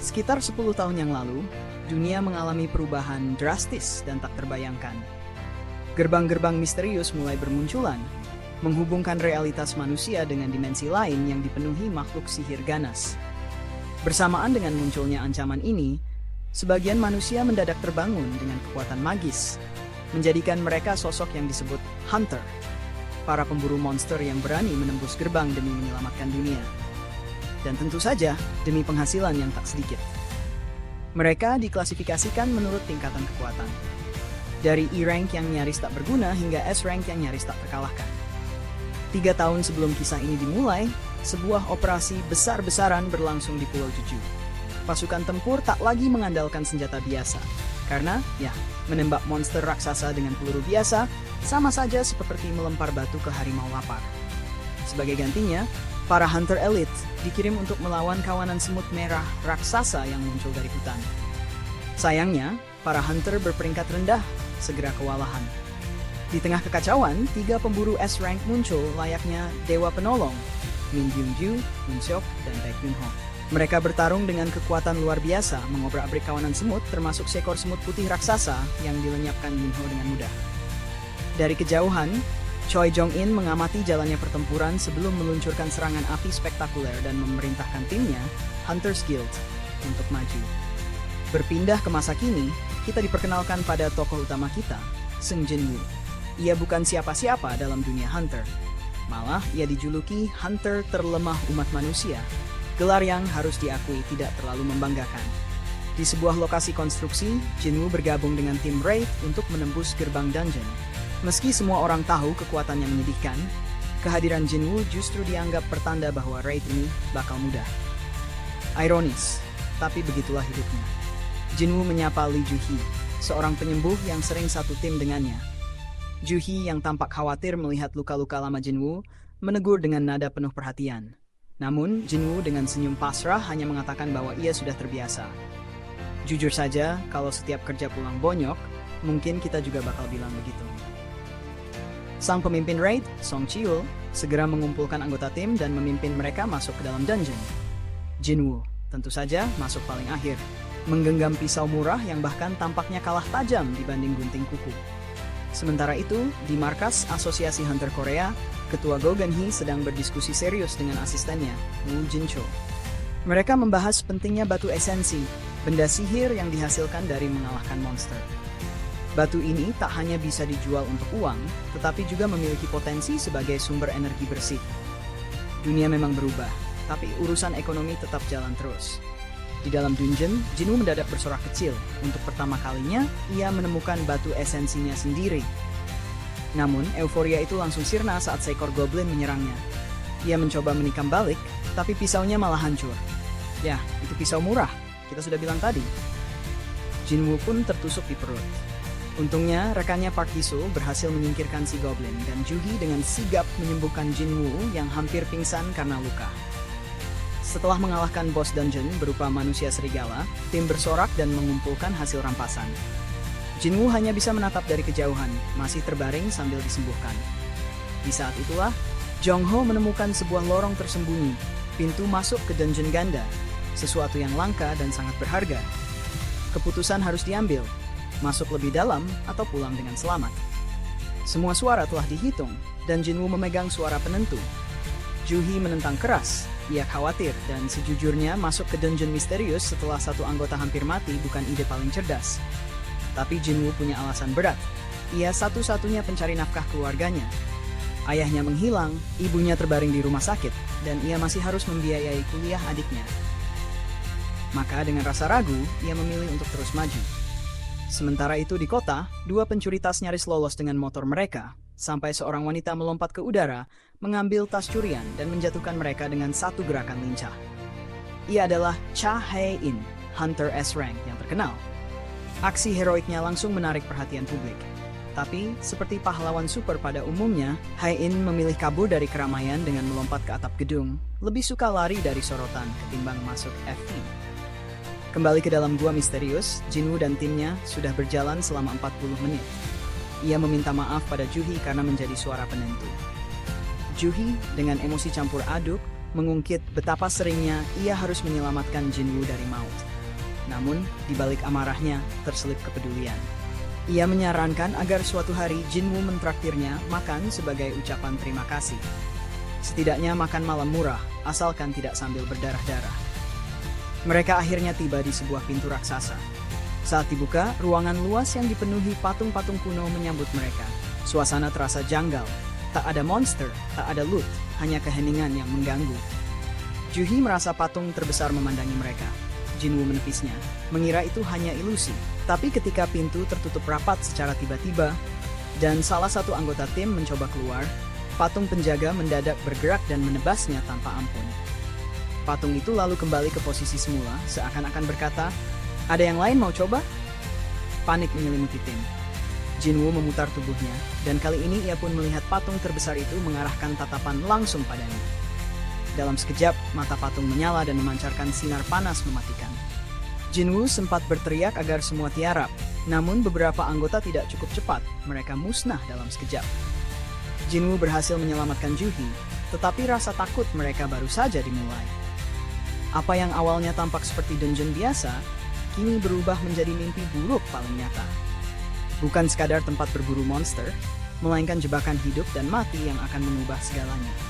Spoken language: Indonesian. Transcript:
Sekitar 10 tahun yang lalu, dunia mengalami perubahan drastis dan tak terbayangkan. Gerbang-gerbang misterius mulai bermunculan, menghubungkan realitas manusia dengan dimensi lain yang dipenuhi makhluk sihir ganas. Bersamaan dengan munculnya ancaman ini, sebagian manusia mendadak terbangun dengan kekuatan magis, menjadikan mereka sosok yang disebut Hunter, para pemburu monster yang berani menembus gerbang demi menyelamatkan dunia. Dan tentu saja demi penghasilan yang tak sedikit. Mereka diklasifikasikan menurut tingkatan kekuatan. Dari E-rank yang nyaris tak berguna hingga S-rank yang nyaris tak terkalahkan. 3 tahun sebelum kisah ini dimulai, sebuah operasi besar-besaran berlangsung di Pulau Jeju. Pasukan tempur tak lagi mengandalkan senjata biasa. Karena, menembak monster raksasa dengan peluru biasa sama saja seperti melempar batu ke harimau lapar. Sebagai gantinya, para Hunter Elite dikirim untuk melawan kawanan semut merah raksasa yang muncul dari hutan. Sayangnya, para Hunter berperingkat rendah, segera kewalahan. Di tengah kekacauan, 3 pemburu S-rank muncul layaknya dewa penolong, Min Byung-ju, Moon Seok, dan Baek Yun-ho. Mereka bertarung dengan kekuatan luar biasa, mengobrak-abrik kawanan semut termasuk seekor semut putih raksasa yang dilenyapkan Yun-ho dengan mudah. Dari kejauhan, Choi Jong-in mengamati jalannya pertempuran sebelum meluncurkan serangan api spektakuler dan memerintahkan timnya, Hunters Guild, untuk maju. Berpindah ke masa kini, kita diperkenalkan pada tokoh utama kita, Seung Jin-woo. Ia bukan siapa-siapa dalam dunia Hunter. Malah, ia dijuluki Hunter terlemah umat manusia, gelar yang harus diakui tidak terlalu membanggakan. Di sebuah lokasi konstruksi, Jin-woo bergabung dengan tim Raid untuk menembus gerbang dungeon. Meski semua orang tahu kekuatannya menyedihkan, kehadiran Jin-woo justru dianggap pertanda bahwa raid ini bakal mudah. Ironis, tapi begitulah hidupnya. Jin-woo menyapa Lee Ju-hee, seorang penyembuh yang sering satu tim dengannya. Ju-hee yang tampak khawatir melihat luka-luka lama Jin-woo, menegur dengan nada penuh perhatian. Namun, Jin-woo dengan senyum pasrah hanya mengatakan bahwa ia sudah terbiasa. Jujur saja, kalau setiap kerja pulang bonyok, mungkin kita juga bakal bilang begitu. Sang pemimpin raid, Song Chiul, segera mengumpulkan anggota tim dan memimpin mereka masuk ke dalam dungeon. Jin-woo, tentu saja, masuk paling akhir, menggenggam pisau murah yang bahkan tampaknya kalah tajam dibanding gunting kuku. Sementara itu, di markas Asosiasi Hunter Korea, Ketua Go Geun-hee sedang berdiskusi serius dengan asistennya, Woo Jin-cho. Mereka membahas pentingnya batu esensi, benda sihir yang dihasilkan dari mengalahkan monster. Batu ini tak hanya bisa dijual untuk uang, tetapi juga memiliki potensi sebagai sumber energi bersih. Dunia memang berubah, tapi urusan ekonomi tetap jalan terus. Di dalam dungeon, Jin-woo mendadak bersorak kecil. Untuk pertama kalinya, ia menemukan batu esensinya sendiri. Namun, euforia itu langsung sirna saat seekor goblin menyerangnya. Ia mencoba menikam balik, tapi pisaunya malah hancur. Ya, itu pisau murah, kita sudah bilang tadi. Jin-woo pun tertusuk di perut. Untungnya, rekannya Park Hee-sul berhasil menyingkirkan si goblin dan Ju-hee dengan sigap menyembuhkan Jin-woo yang hampir pingsan karena luka. Setelah mengalahkan bos dungeon berupa manusia serigala, tim bersorak dan mengumpulkan hasil rampasan. Jin-woo hanya bisa menatap dari kejauhan, masih terbaring sambil disembuhkan. Di saat itulah, Jong-ho menemukan sebuah lorong tersembunyi, pintu masuk ke dungeon ganda, sesuatu yang langka dan sangat berharga. Keputusan harus diambil, masuk lebih dalam atau pulang dengan selamat. Semua suara telah dihitung, dan Jin-woo memegang suara penentu. Ju-hee menentang keras, ia khawatir dan sejujurnya masuk ke dungeon misterius setelah satu anggota hampir mati bukan ide paling cerdas. Tapi Jin-woo punya alasan berat, ia satu-satunya pencari nafkah keluarganya. Ayahnya menghilang, ibunya terbaring di rumah sakit, dan ia masih harus membiayai kuliah adiknya. Maka dengan rasa ragu, ia memilih untuk terus maju. Sementara itu di kota, 2 pencuri tas nyaris lolos dengan motor mereka, sampai seorang wanita melompat ke udara, mengambil tas curian dan menjatuhkan mereka dengan satu gerakan lincah. Ia adalah Cha Hae-in, Hunter S-rank yang terkenal. Aksi heroiknya langsung menarik perhatian publik. Tapi, seperti pahlawan super pada umumnya, Hae-in memilih kabur dari keramaian dengan melompat ke atap gedung, lebih suka lari dari sorotan ketimbang masuk FV. Kembali ke dalam gua misterius, Jin-woo dan timnya sudah berjalan selama 40 menit. Ia meminta maaf pada Ju-hee karena menjadi suara penentu. Ju-hee dengan emosi campur aduk mengungkit betapa seringnya ia harus menyelamatkan Jin-woo dari maut. Namun, di balik amarahnya terselip kepedulian. Ia menyarankan agar suatu hari Jinwoo mentraktirnya makan sebagai ucapan terima kasih. Setidaknya makan malam murah, asalkan tidak sambil berdarah-darah. Mereka akhirnya tiba di sebuah pintu raksasa. Saat dibuka, ruangan luas yang dipenuhi patung-patung kuno menyambut mereka. Suasana terasa janggal. Tak ada monster, tak ada loot, hanya keheningan yang mengganggu. Juhi merasa patung terbesar memandangi mereka. Jinwoo menepisnya, mengira itu hanya ilusi. Tapi ketika pintu tertutup rapat secara tiba-tiba, dan salah satu anggota tim mencoba keluar, patung penjaga mendadak bergerak dan menebasnya tanpa ampun. Patung itu lalu kembali ke posisi semula, seakan-akan berkata, "Ada yang lain mau coba?" Panik menyelimuti tim. Jinwoo memutar tubuhnya, dan kali ini ia pun melihat patung terbesar itu mengarahkan tatapan langsung padanya. Dalam sekejap, mata patung menyala dan memancarkan sinar panas mematikan. Jinwoo sempat berteriak agar semua tiarap, namun beberapa anggota tidak cukup cepat, mereka musnah dalam sekejap. Jinwoo berhasil menyelamatkan Juhi, tetapi rasa takut mereka baru saja dimulai. Apa yang awalnya tampak seperti dungeon biasa, kini berubah menjadi mimpi buruk paling nyata. Bukan sekadar tempat berburu monster, melainkan jebakan hidup dan mati yang akan mengubah segalanya.